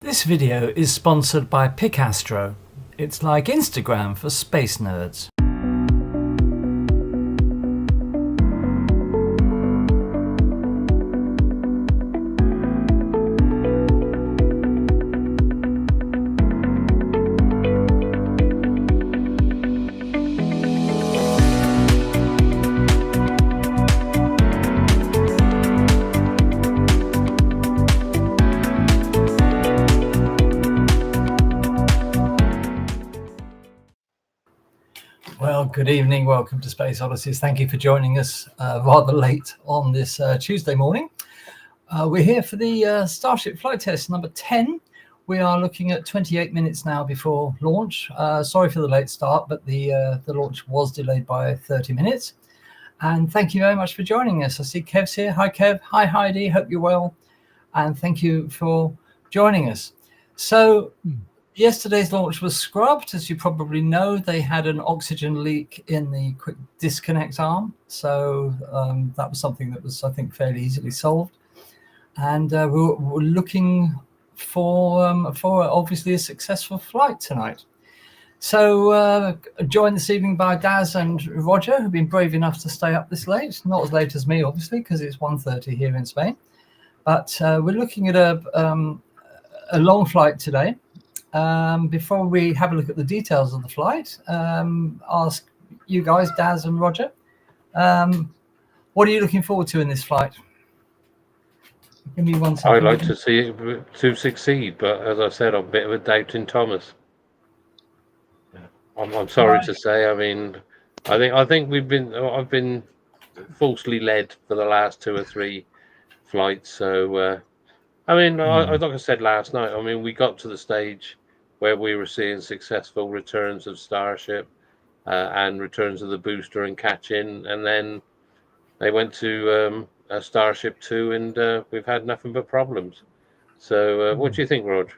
This video is sponsored by Picastro. It's like Instagram for space nerds. Well, good evening. Welcome to Space Oddities. Thank you for joining us rather late on this Tuesday morning. We're here for the Starship flight test number 10. We are looking at 28 minutes now before launch. Sorry for the late start, but the launch was delayed by 30 minutes. And thank you very much for joining us. I see Kev's here. Hi, Kev. Hi, Heidi. Hope you're well. And thank you for joining us. So yesterday's launch was scrubbed. As you probably know, they had an oxygen leak in the quick disconnect arm. So that was something that was, I think, fairly easily solved. And we're looking for obviously a successful flight tonight. So joined this evening by Daz and Roger, who've been brave enough to stay up this late. Not as late as me, obviously, because it's 1:30 here in Spain. But we're looking at a long flight today. Before we have a look at the details of the flight, ask you guys, Daz and Roger, what are you looking forward to in this flight? Give me 1 second. I'd like to see it to succeed, but as I said, I'm a bit of a doubting Thomas. I'm sorry to say. I mean, I think I've been falsely led for the last 2 or 3 flights. So I mean, like I said last night, I mean, we got to the stage where we were seeing successful returns of Starship and returns of the booster and catch-in, and then they went to Starship 2, and we've had nothing but problems. So what do you think, Rod?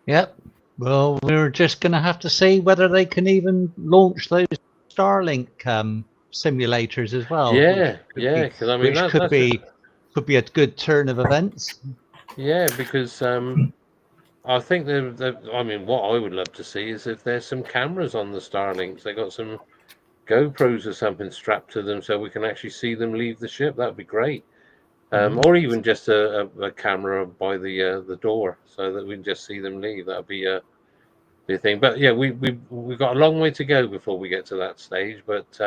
Yep. Well, we're just going to have to see whether they can even launch those Starlink simulators as well. Yeah, because I mean, which could be a good turn of events. Yeah, because I think I mean, what I would love to see is if there's some cameras on the Starlinks. They got some GoPros or something strapped to them, so we can actually see them leave the ship. That'd be great. Or even just a camera by the door, so that we can just see them leave. That'd be a thing. But yeah, we've got a long way to go before we get to that stage. But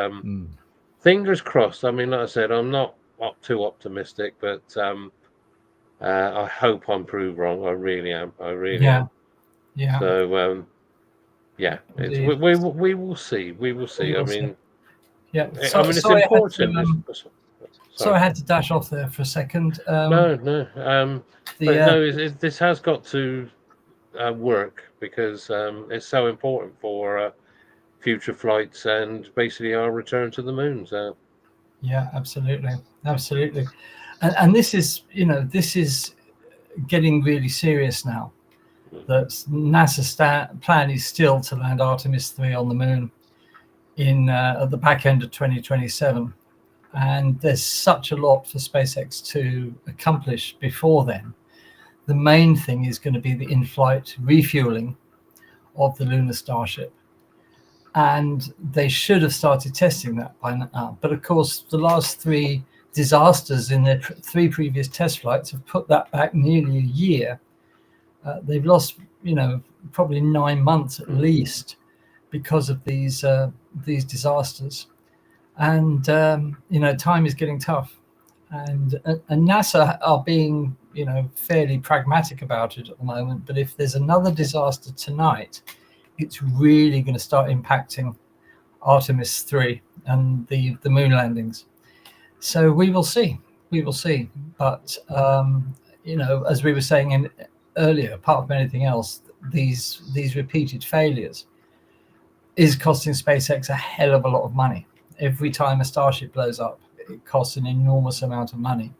fingers crossed. I mean, like I said, I'm not too optimistic, but I hope I'm proved wrong. I really am. Am. Yeah. So yeah, we will see. We will see. I mean, yeah. So, I mean, it's important. Sorry, I had to dash off there for a second. No. This has got to work, because it's so important for future flights and basically our return to the moon. So yeah, absolutely. And this is, this is getting really serious now. That NASA's plan is still to land Artemis 3 on the moon at the back end of 2027. And there's such a lot for SpaceX to accomplish before then. The main thing is going to be the in-flight refueling of the lunar Starship. And they should have started testing that by now. But of course, the last 3 disasters in their 3 previous test flights have put that back nearly a year. They've lost, probably 9 months at least because of these disasters. And time is getting tough, and NASA are being fairly pragmatic about it at the moment. But if there's another disaster tonight, it's really going to start impacting Artemis 3 and the moon landings. So we will see. But as we were saying earlier, apart from anything else, these repeated failures is costing SpaceX a hell of a lot of money. Every time a Starship blows up, it costs an enormous amount of money.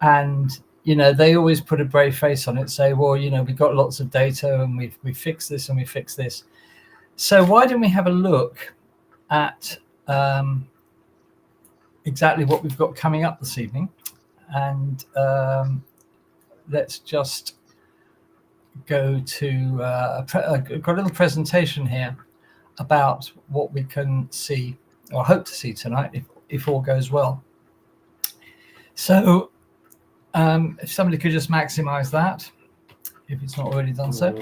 And, they always put a brave face on it, say, well, we've got lots of data and we fix this and we fix this. So why don't we have a look at exactly what we've got coming up this evening? And let's just go to got a little presentation here about what we can see or hope to see tonight if all goes well. So if somebody could just maximize that, if it's not already done so.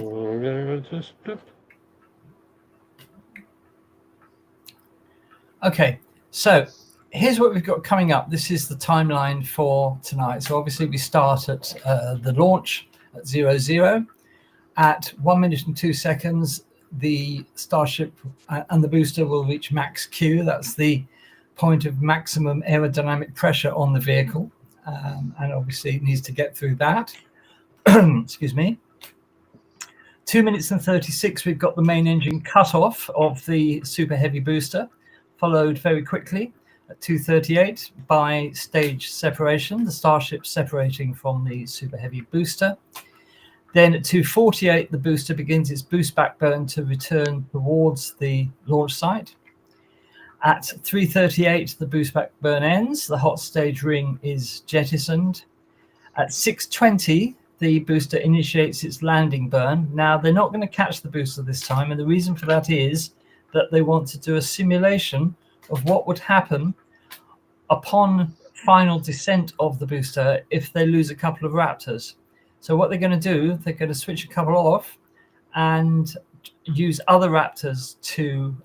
Okay, so here's what we've got coming up. This is the timeline for tonight. So obviously we start at the launch at 00. At 1 minute and 2 seconds, the Starship and the booster will reach max Q. That's the point of maximum aerodynamic pressure on the vehicle. And obviously it needs to get through that. Excuse me. 2 minutes and 36, we've got the main engine cut off of the Super Heavy booster, followed very quickly at 2:38 by stage separation, the Starship separating from the Super Heavy booster. Then at 2:48, the booster begins its boost backburn to return towards the launch site. At 3:38, the boost backburn ends. The hot stage ring is jettisoned. At 6:20, the booster initiates its landing burn. Now, they're not going to catch the booster this time, and the reason for that is that they want to do a simulation of what would happen upon final descent of the booster if they lose a couple of Raptors. So what they're going to do, they're going to switch a couple off and use other Raptors to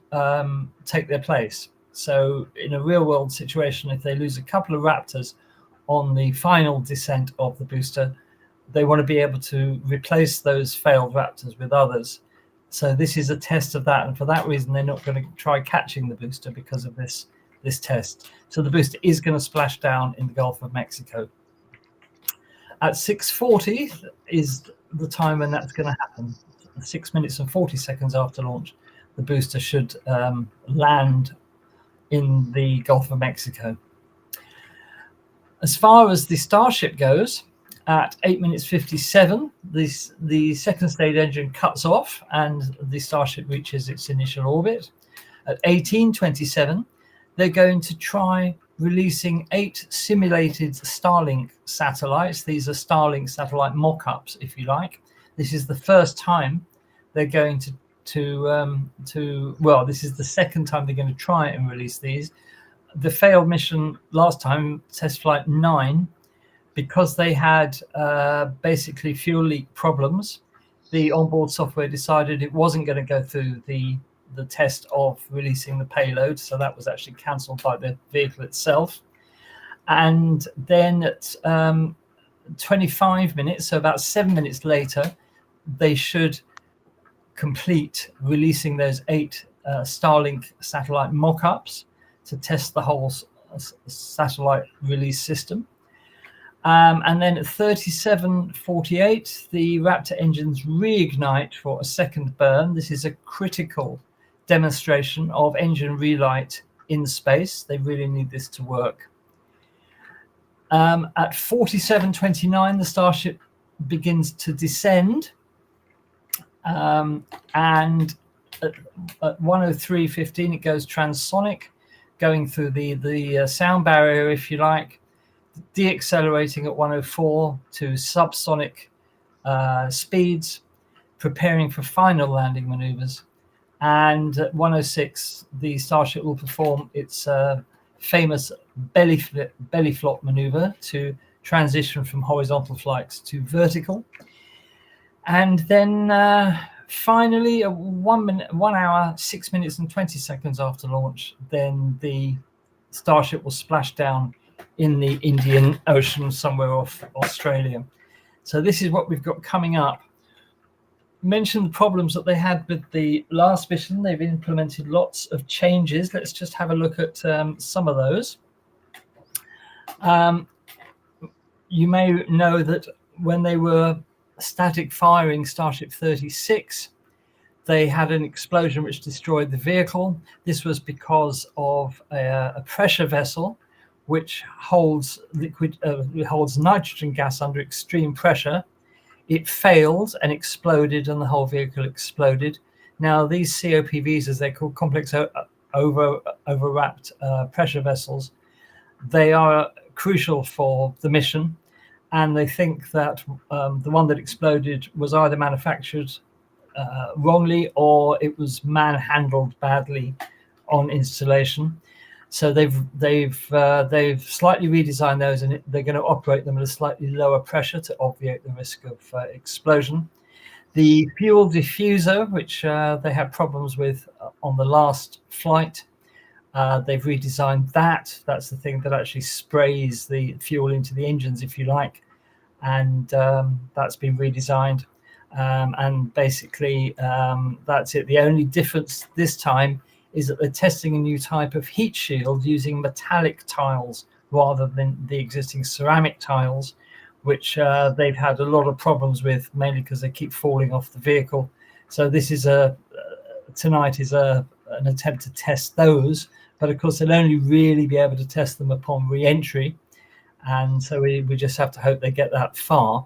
take their place. So in a real world situation, if they lose a couple of Raptors on the final descent of the booster, they want to be able to replace those failed Raptors with others. So this is a test of that. And for that reason, they're not going to try catching the booster because of this test. So the booster is going to splash down in the Gulf of Mexico. At 6:40 is the time when that's going to happen. 6 minutes and 40 seconds after launch, the booster should land in the Gulf of Mexico. As far as the Starship goes, at 8 minutes 57, the second stage engine cuts off and the Starship reaches its initial orbit. At 18:27, they're going to try releasing 8 simulated Starlink satellites. These are Starlink satellite mock-ups, if you like. This is the first time they're going well, this is the second time they're going to try and release these. The failed mission last time, test flight 9, because they had basically fuel leak problems, the onboard software decided it wasn't going to go through the test of releasing the payload, so that was actually cancelled by the vehicle itself. And then at 25 minutes, so about 7 minutes later, they should complete releasing those 8 Starlink satellite mock-ups to test the whole satellite release system. And then at 37:48, the Raptor engines reignite for a second burn. This is a critical demonstration of engine relight in space. They really need this to work. At 47:29, the Starship begins to descend. And at 1:03:15, it goes transonic, going through the sound barrier, if you like, deaccelerating at 1:04 to subsonic speeds, preparing for final landing maneuvers. And at 1:06, the Starship will perform its famous belly flop maneuver to transition from horizontal flights to vertical. And then finally, 1 hour, 6 minutes and 20 seconds after launch, then the Starship will splash down in the Indian Ocean somewhere off Australia. So this is what we've got coming up. Mentioned the problems that they had with the last mission. They've implemented lots of changes. Let's just have a look at some of those. You may know that when they were static firing Starship 36, they had an explosion which destroyed the vehicle. This was because of a pressure vessel which holds nitrogen gas under extreme pressure. It failed and exploded, and the whole vehicle exploded. Now, these COPVs, as they're called, complex overwrapped pressure vessels, they are crucial for the mission. and they think that the one that exploded was either manufactured wrongly or it was manhandled badly on installation. So they've slightly redesigned those, and they're going to operate them at a slightly lower pressure to obviate the risk of explosion. The fuel diffuser, which they had problems with on the last flight, they've redesigned that. That's the thing that actually sprays the fuel into the engines, if you like, and that's been redesigned. And basically, that's it. The only difference this time is that they're testing a new type of heat shield using metallic tiles rather than the existing ceramic tiles, which they've had a lot of problems with, mainly because they keep falling off the vehicle. So this is tonight is an attempt to test those, but of course they'll only really be able to test them upon re-entry, and so we just have to hope they get that far.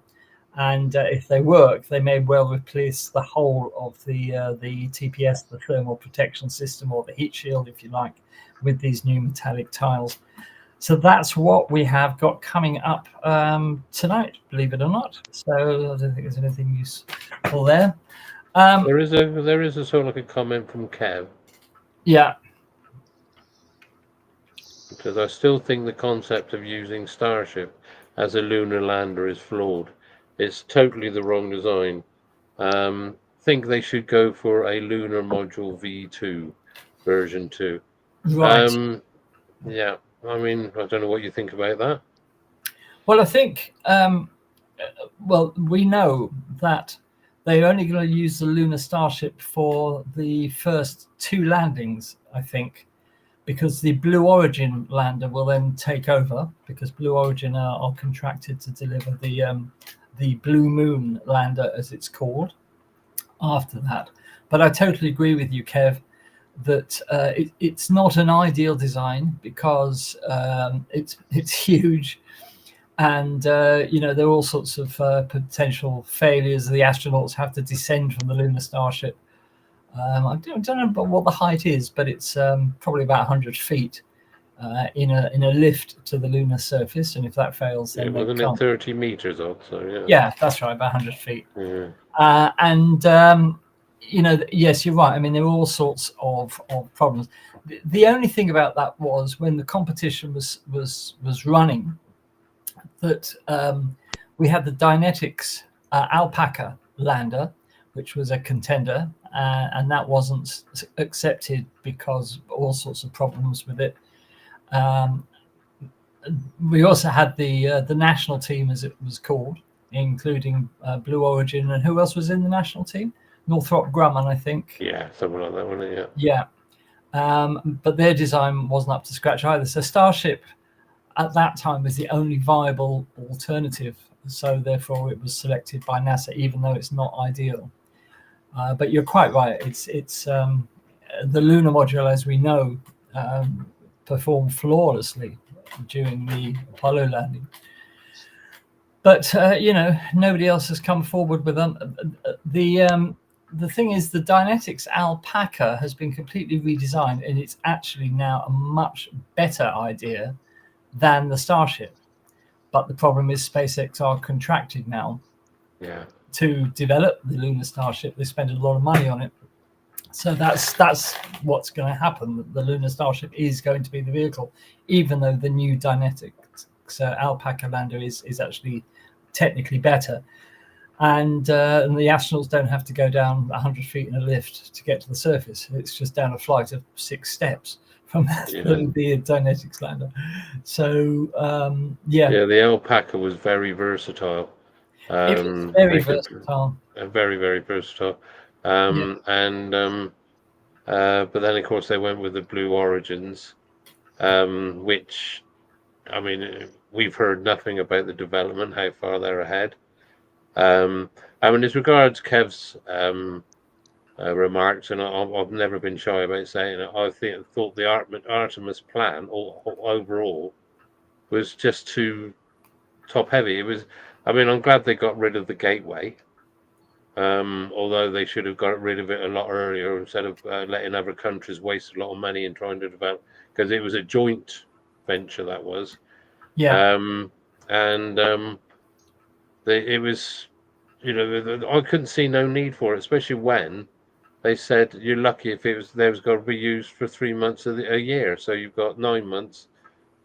And if they work, they may well replace the whole of the TPS, the thermal protection system, or the heat shield, if you like, with these new metallic tiles. So that's what we have got coming up tonight, believe it or not. So I don't think there's anything useful there. There is a sort of like a comment from Kev. Yeah. Because I still think the concept of using Starship as a lunar lander is flawed. It's totally the wrong design. Think they should go for a lunar module V2 version 2. Right. Yeah, I mean, I don't know what you think about that. Well, I think, well, we know that they're only going to use the lunar Starship for the first 2 landings, I think, because the Blue Origin lander will then take over, because Blue Origin are contracted to deliver the Blue Moon lander, as it's called, after that. But I totally agree with you, Kev, that it's not an ideal design, because it's huge, and there are all sorts of potential failures. The astronauts have to descend from the lunar Starship. I don't know what the height is, but it's probably about 100 feet in a lift to the lunar surface, and if that fails, then wasn't it 30 meters off? So yeah, that's right, about 100 feet. Yeah. Yes, you're right. I mean, there were all sorts of problems. The only thing about that was when the competition was running, that we had the Dynetics Alpaca lander, which was a contender, and that wasn't accepted because of all sorts of problems with it. We also had the national team, as it was called, including Blue Origin, and who else was in the national team? Northrop Grumman, I think. Yeah, something like that, wasn't it? Yeah. But their design wasn't up to scratch either. So Starship at that time was the only viable alternative. So therefore it was selected by NASA, even though it's not ideal. But you're quite right. It's the lunar module, as we know, performed flawlessly during the Apollo landing. But nobody else has come forward with them. The thing is, the Dynetics Alpaca has been completely redesigned, and it's actually now a much better idea than the Starship. But the problem is SpaceX are contracted now to develop the lunar Starship. They spend a lot of money on it. So that's what's going to happen. The lunar Starship is going to be the vehicle, even though the new Dynetics Alpaca lander is actually technically better. And the astronauts don't have to go down 100 feet in a lift to get to the surface. It's just down a flight of 6 steps from the Dynetics lander. So, the Alpaca was very versatile. It was very versatile. Very, very versatile. But then, of course, they went with the Blue Origins, which, I mean, we've heard nothing about the development, how far they're ahead. I mean, as regards Kev's remarks, and I've never been shy about saying it, I thought the Artemis plan overall was just too top heavy. It was. I mean, I'm glad they got rid of the gateway, although they should have got rid of it a lot earlier instead of letting other countries waste a lot of money in trying to develop, because it was a joint venture, that was. Yeah. it was, I couldn't see no need for it, especially when they said you're lucky if there was got to be used for 3 months of a year. So you've got 9 months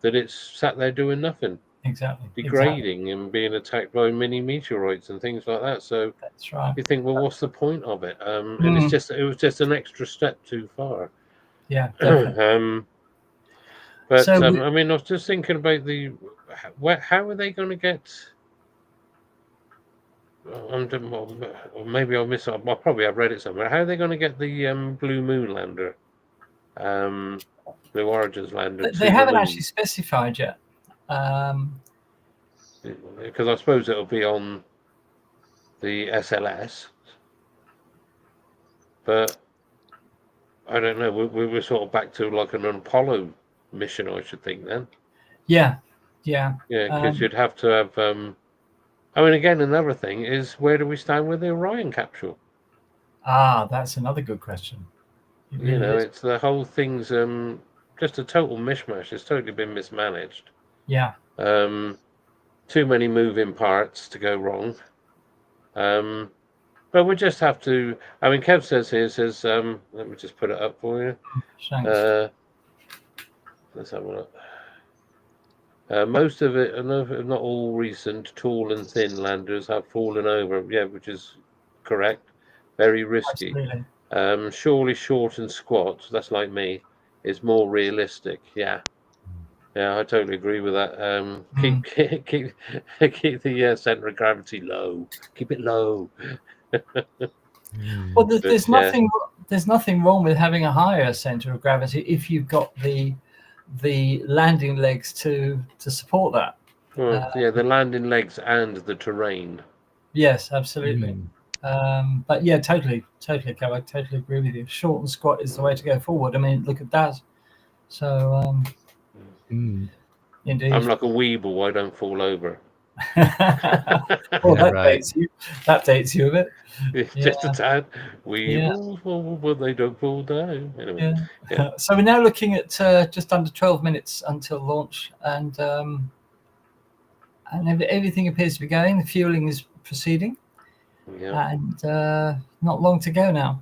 that it's sat there doing nothing, Exactly. degrading and being attacked by mini meteoroids and things like that. So That's right. you think, well, what's the point of it? And it was just an extra step too far. Yeah, definitely. But So I mean, I was just thinking about how are they going to get? Or maybe I'll miss. I'll probably have read it somewhere. How are they going to get the Blue Moon lander, Blue Origins lander? they haven't actually specified yet. Because I suppose it'll be on the SLS, but I don't know. We were sort of back to like an Apollo mission, I should think then. Yeah. Yeah, because you'd have to have. I mean, again, another thing is where do we stand with the Orion capsule? That's another good question. It's the whole thing's just a total mishmash. It's totally been mismanaged. Yeah. Too many moving parts to go wrong. But we just have to. I mean, Kev says, let me just put it up for you. Thanks. Let's have a look. Most of it, if not all recent tall and thin landers have fallen over. Yeah, which is correct. Very risky. Absolutely. Surely short and squat, that's like me, is more realistic. Yeah, I totally agree with that. Keep the center of gravity low. Keep it low. Well, there's nothing wrong with having a higher center of gravity if you've got the landing legs to support that. Well, the landing legs and the terrain. Yes, absolutely. But yeah, totally, Kev, I totally agree with you. Short and squat is the way to go forward. I mean, look at that. So, indeed. I'm like a weeble. I don't fall over. Well, that dates you a bit. Just a tad. Weebles, but they don't fall down. Anyway. Yeah. So we're now looking at just under 12 minutes until launch, and everything appears to be going. The fueling is proceeding. Yeah. And not long to go now.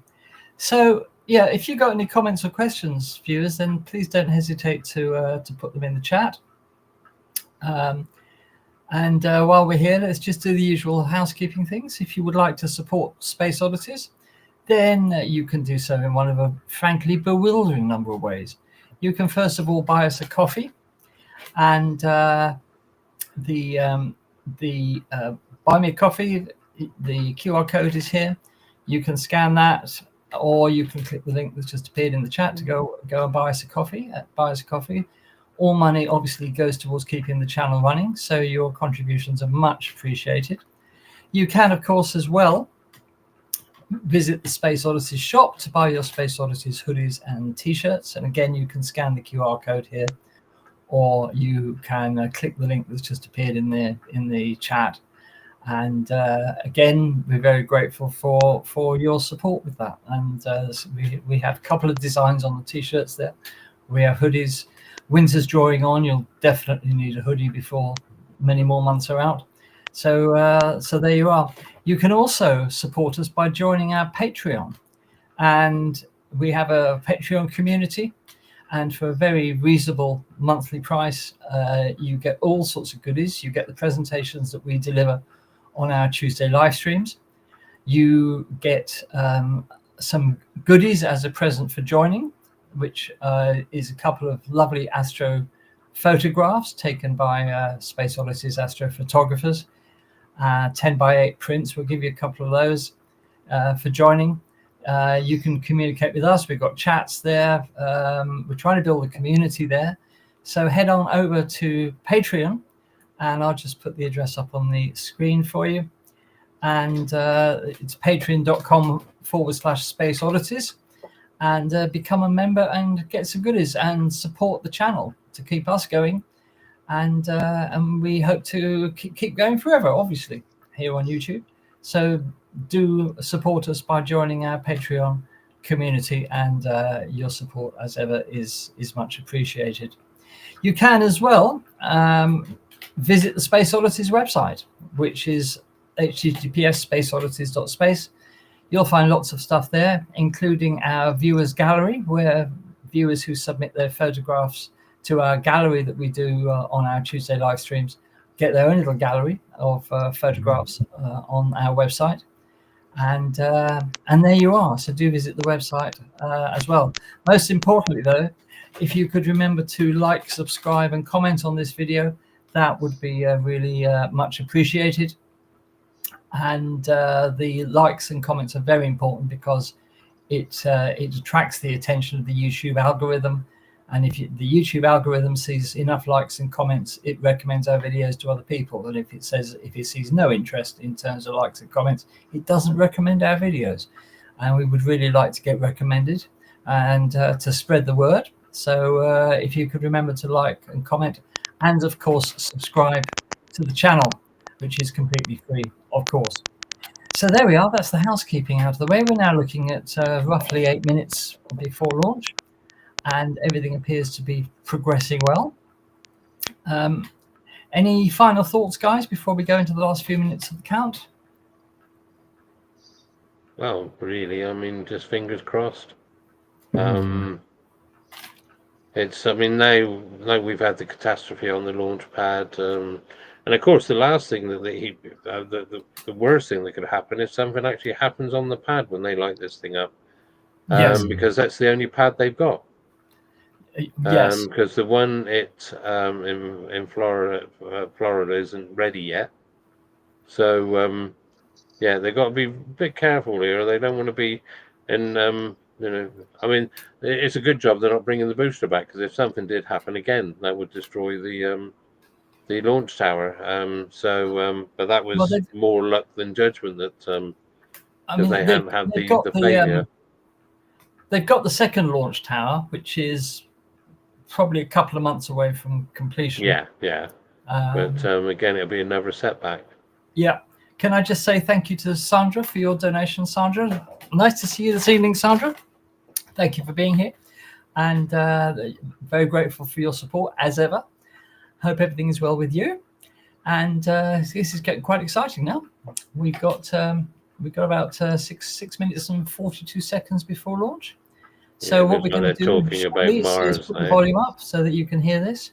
So yeah, if you got any comments or questions, viewers, then please don't hesitate to put them in the chat. And while we're here, let's just do the usual housekeeping things. If you would like to support Space Oddities, then you can do so in one of a frankly bewildering number of ways. You can first of all buy us a coffee, and the buy me a coffee. The QR code is here. You can scan that, or you can click the link that's just appeared in the chat to go and buy us a coffee. Buy us a coffee. All money obviously goes towards keeping the channel running, so your contributions are much appreciated. You can, of course, as well visit the Space Oddities shop to buy your Space Oddities hoodies and t-shirts. And again, you can scan the QR code here, or you can click the link that's just appeared in the chat. And again, we're very grateful for your support with that. And we have a couple of designs on the t-shirts there. We have hoodies. Winter's drawing on. You'll definitely need a hoodie before many more months are out. So there you are. You can also support us by joining our Patreon. And we have a Patreon community. And for a very reasonable monthly price, you get all sorts of goodies. You get the presentations that we deliver on our Tuesday live streams. You get some goodies as a present for joining, which is a couple of lovely astro photographs taken by Space Oddities astrophotographers. 10x8 prints. We'll give you a couple of those for joining. You can communicate with us. We've got chats there. We're trying to build a community there. So head on over to Patreon, and I'll just put the address up on the screen for you. And it's patreon.com/Space Oddities, and become a member and get some goodies and support the channel to keep us going. And we hope to keep going forever, obviously, here on YouTube. So do support us by joining our Patreon community, and your support, as ever, is much appreciated. You can as well visit the Space Oddities website, which is https://spaceoddities.space. You'll find lots of stuff there, including our viewers gallery, where viewers who submit their photographs to our gallery that we do on our Tuesday live streams get their own little gallery of photographs on our website. And there you are. So do visit the website as well. Most importantly, though, if you could remember to like, subscribe, and comment on this video, that would be really much appreciated. And the likes and comments are very important because it attracts the attention of the YouTube algorithm. And if the YouTube algorithm sees enough likes and comments, it recommends our videos to other people. And if it sees no interest in terms of likes and comments, it doesn't recommend our videos. And we would really like to get recommended and to spread the word. So if you could remember to like and comment, and of course subscribe to the channel, which is completely free, of course. So there we are. That's the housekeeping out of the way. We're now looking at roughly 8 minutes before launch, and everything appears to be progressing well. Any final thoughts, guys, before we go into the last few minutes of the count? Well, really, I mean, just fingers crossed. It's, I mean, now we've had the catastrophe on the launch pad, and of course, the last thing the worst thing that could happen is something actually happens on the pad when they light this thing up. Yes. Because that's the only pad they've got. Yes. Because the one in Florida isn't ready yet. So yeah, they've got to be a bit careful here. They don't want to be in I mean, it's a good job they're not bringing the booster back, because if something did happen again, that would destroy the launch tower. But that was more luck than judgment that they hadn't had the failure. They've got the second launch tower, which is probably a couple of months away from completion. Yeah. But again, it'll be another setback. Yeah. Can I just say thank you to Sandra for your donation, Sandra. Nice to see you this evening, Sandra. Thank you for being here. And very grateful for your support, as ever. Hope everything is well with you. And this is getting quite exciting now. We've got about 6 minutes and 42 seconds before launch. So what we're going to do is put the volume up so that you can hear this.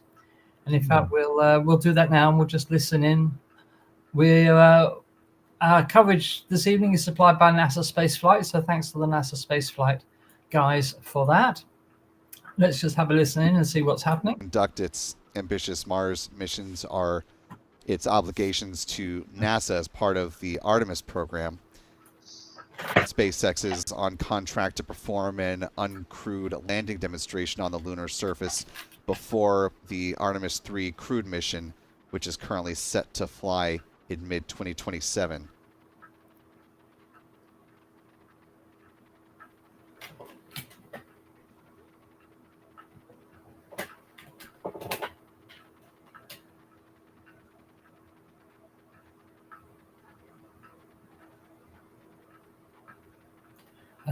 And in fact, we'll do that now, and we'll just listen in. Our coverage this evening is supplied by NASA Spaceflight, so thanks to the NASA Spaceflight guys for that. Let's just have a listen in and see what's happening. Conduct its ambitious Mars missions are its obligations to NASA as part of the Artemis program. SpaceX is on contract to perform an uncrewed landing demonstration on the lunar surface before the Artemis 3 crewed mission, which is currently set to fly in mid-2027.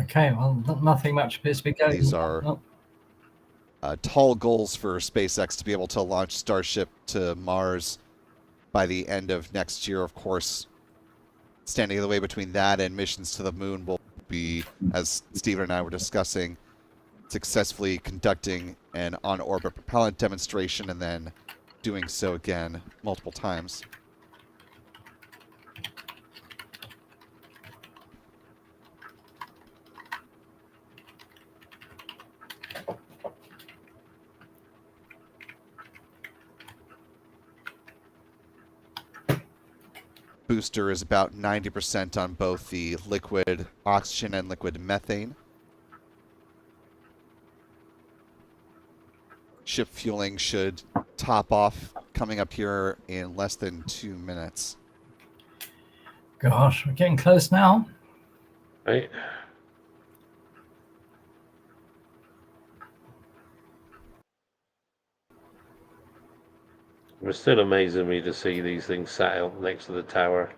Okay, well, nothing much appears to be going. These are tall goals for SpaceX to be able to launch Starship to Mars by the end of next year. Of course, standing in the way between that and missions to the moon will be, as Stephen and I were discussing, successfully conducting an on-orbit propellant demonstration and then doing so again multiple times. Booster is about 90% on both the liquid oxygen and liquid methane. Ship fueling should top off coming up here in less than 2 minutes. Gosh, we're getting close now. Right. It's still amazing me to see these things sat out next to the tower.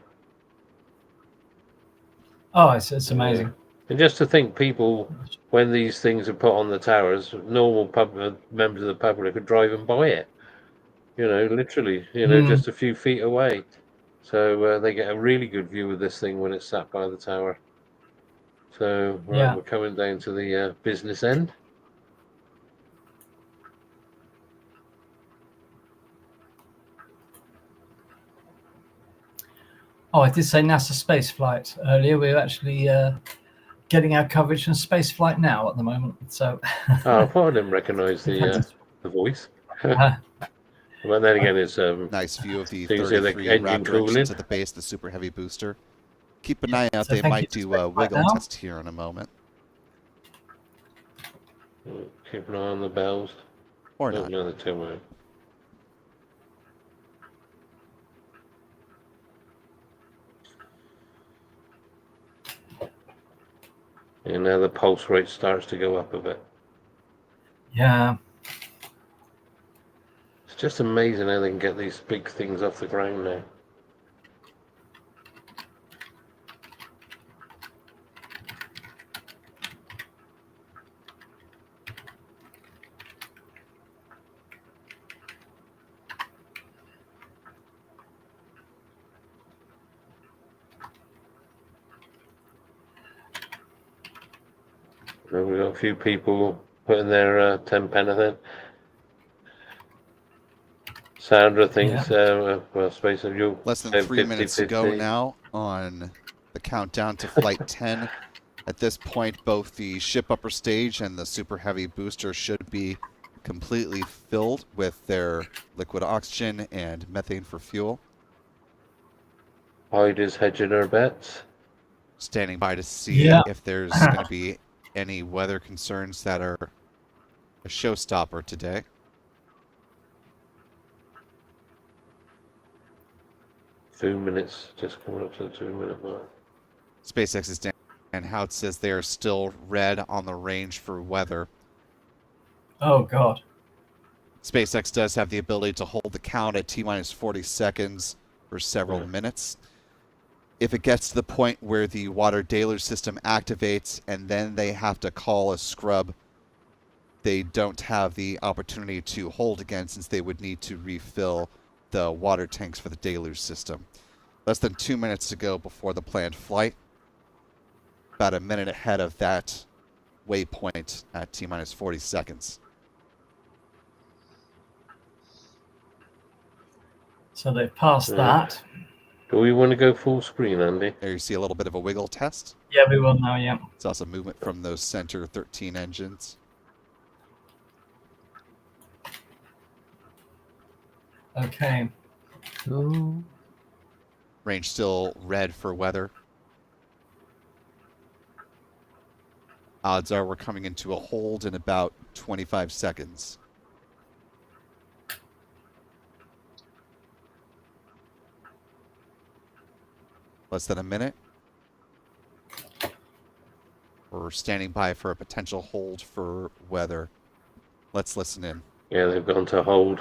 Oh, it's amazing. And just to think, people, when these things are put on the towers, normal members of the public could drive and buy it. literally, Mm. just a few feet away. So they get a really good view of this thing when it's sat by the tower. So, right, Yeah. we're coming down to the business end. Oh, I did say NASA spaceflight earlier. We're actually getting our coverage from spaceflight now at the moment. So. Oh, I thought I didn't recognise the voice. But then again, it's Nice view of the so you can see the 33 engine Raptor cooling. engines at the base, the Super Heavy booster. Keep an eye out. So They thank might you do to a spaceflight wiggle now. test here in a moment. Keep an eye on the bells. Or Oh, not. no, they're too low. And now the pulse rate starts to go up a bit. Yeah. It's just amazing how they can get these big things off the ground now. We've got a few people putting their 10 pence in. Sandra thinks, well, Space of you Less than said 3 minutes to go 50-50. now on the countdown to Flight 10. At this point, both the ship upper stage and the Super Heavy booster should be completely filled with their liquid oxygen and methane for fuel. Hyde is hedging her bets. Standing by to see if there's going to be any weather concerns that are a showstopper today. Two minutes, just coming up to the 2-minute mark. SpaceX's Dan Hout says they are still red on the range for weather. Oh God. SpaceX does have the ability to hold the count at T-minus 40 seconds for several minutes. If it gets to the point where the water deluge system activates and then they have to call a scrub, they don't have the opportunity to hold again, since they would need to refill the water tanks for the deluge system. Less than 2 minutes to go before the planned flight. About a minute ahead of that waypoint at T-minus 40 seconds. So they've passed that. Do we want to go full screen, Andy? There you see a little bit of a wiggle test. Yeah, we will now. Yeah. It's also movement from those center 13 engines. Okay. Ooh. Range still red for weather. Odds are we're coming into a hold in about 25 seconds. Less than a minute. We're standing by for a potential hold for weather. Let's listen in. Yeah, they've gone to hold.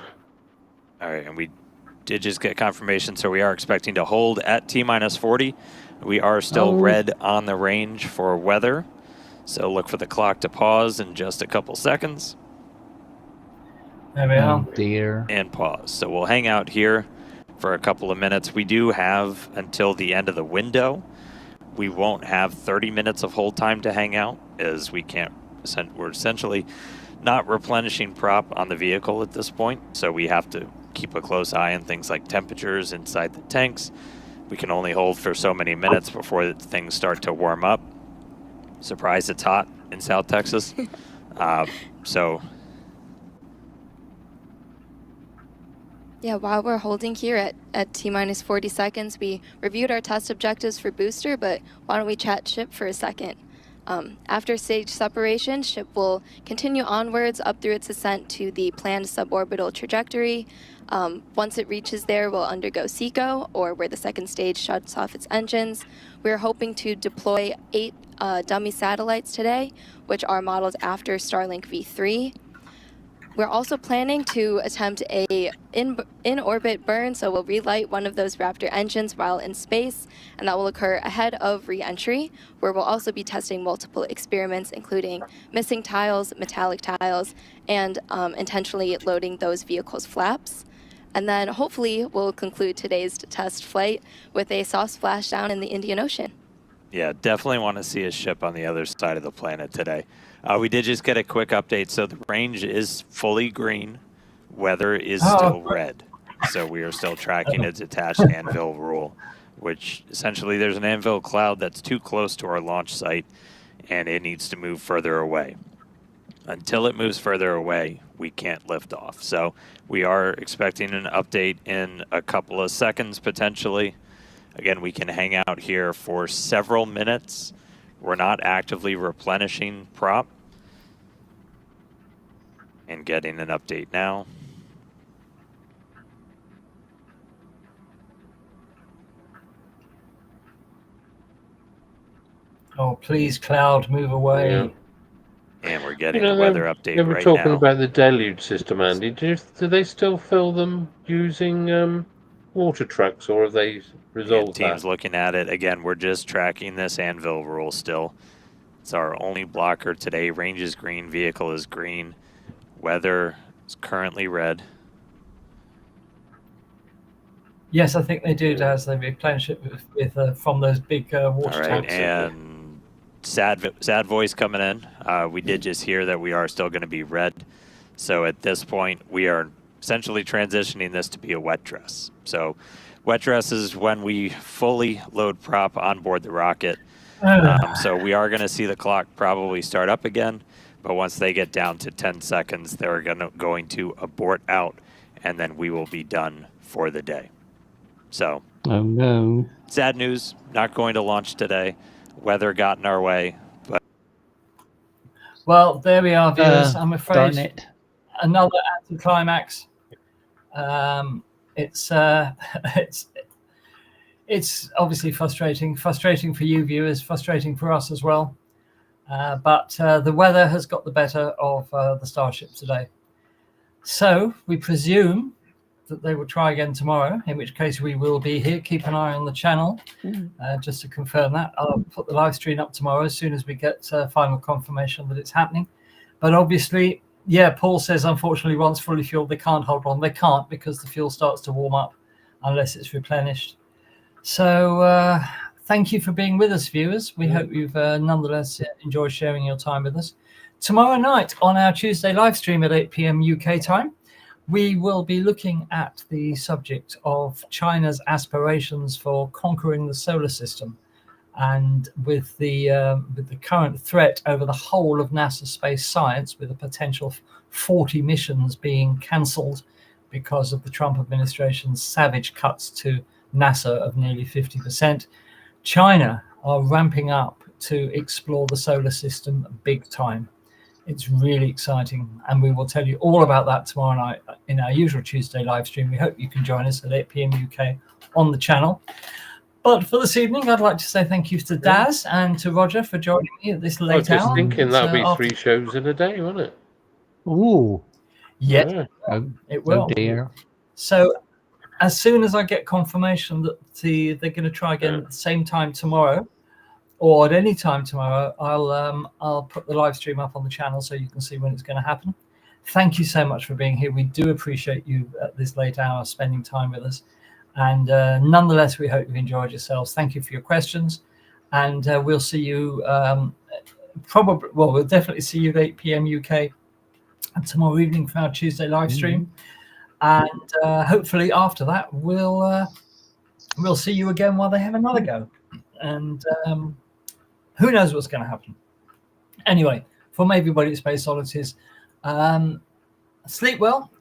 All right, and we did just get confirmation, so we are expecting to hold at T-minus 40. We are still red on the range for weather, so look for the clock to pause in just a couple seconds. There we are. Oh dear. And pause. So we'll hang out here for a couple of minutes. We do have until the end of the window. We won't have 30 minutes of hold time to hang out, as we can't. We're essentially not replenishing prop on the vehicle at this point, so we have to keep a close eye on things like temperatures inside the tanks. We can only hold for so many minutes before things start to warm up. Surprise, it's hot in South Texas. Yeah, while we're holding here at T-minus 40 seconds, we reviewed our test objectives for booster, but why don't we chat ship for a second? After stage separation, ship will continue onwards up through its ascent to the planned suborbital trajectory. Once it reaches there, we'll undergo SECO, or where the second stage shuts off its engines. We're hoping to deploy 8 dummy satellites today, which are modeled after Starlink V3. We're also planning to attempt a in-orbit burn, so we'll relight one of those Raptor engines while in space, and that will occur ahead of re-entry, where we'll also be testing multiple experiments, including missing tiles, metallic tiles, and intentionally loading those vehicles' flaps. And then hopefully we'll conclude today's test flight with a soft splashdown in the Indian Ocean. Yeah, definitely want to see a ship on the other side of the planet today. We did just get a quick update. So the range is fully green. Weather is still red. So we are still tracking a detached anvil rule, which essentially there's an anvil cloud that's too close to our launch site, and it needs to move further away. Until it moves further away, we can't lift off. So we are expecting an update in a couple of seconds, potentially. Again, we can hang out here for several minutes. We're not actively replenishing prop. And getting an update now. Oh, please, cloud, move away. Yeah. And we're getting a weather update They were right talking now. about the deluge system, Andy. Do they still fill them using water trucks, or have they resolved Team's that? looking at it. Again, we're just tracking this anvil rule still. It's our only blocker today. Range is green, vehicle is green. Weather is currently red. Yes, I think they do, Daz. They replenish it with from those big water All right, tanks. and sad voice coming in. We did just hear that we are still going to be red. So at this point, we are essentially transitioning this to be a wet dress. So wet dress is when we fully load prop on board the rocket. So we are going to see the clock probably start up again. But once they get down to 10 seconds, they're going to abort out, and then we will be done for the day. So, oh no. Sad news, not going to launch today. Weather got in our way. But Well, there we are, viewers. I'm afraid Darn it. another anticlimax. It's obviously frustrating for you viewers, frustrating for us as well. But the weather has got the better of the Starship today. So we presume that they will try again tomorrow, in which case we will be here. Keep an eye on the channel just to confirm that. I'll put the live stream up tomorrow as soon as we get final confirmation that it's happening. But obviously, yeah, Paul says, unfortunately, once fully fueled, they can't hold on. They can't, because the fuel starts to warm up unless it's replenished. So thank you for being with us, viewers. We hope you've nonetheless enjoyed sharing your time with us. Tomorrow night on our Tuesday live stream at 8 p.m. UK time, we will be looking at the subject of China's aspirations for conquering the solar system. And with the current threat over the whole of NASA space science, with a potential 40 missions being cancelled because of the Trump administration's savage cuts to NASA of nearly 50%, China are ramping up to explore the solar system big time. It's really exciting, and we will tell you all about that tomorrow night in our usual Tuesday live stream. We hope you can join us at 8 p.m. UK on the channel. But for this evening, I'd like to say thank you to Daz and to Roger for joining me at this I late was just hour. thinking that'll be after... 3 shows in a day, won't it? Ooh. Yeah, it will. Oh dear. So as soon as I get confirmation that they're going to try again at the same time tomorrow, or at any time tomorrow, I'll put the live stream up on the channel so you can see when it's going to happen. Thank you so much for being here. We do appreciate you at this late hour spending time with us. And nonetheless, we hope you've enjoyed yourselves. Thank you for your questions. And we'll see you we'll definitely see you at 8 p.m. UK tomorrow evening for our Tuesday live stream. And hopefully after that, we'll see you again while they have another go. And who knows what's going to happen. Anyway, from everybody at Space Oddities, sleep well,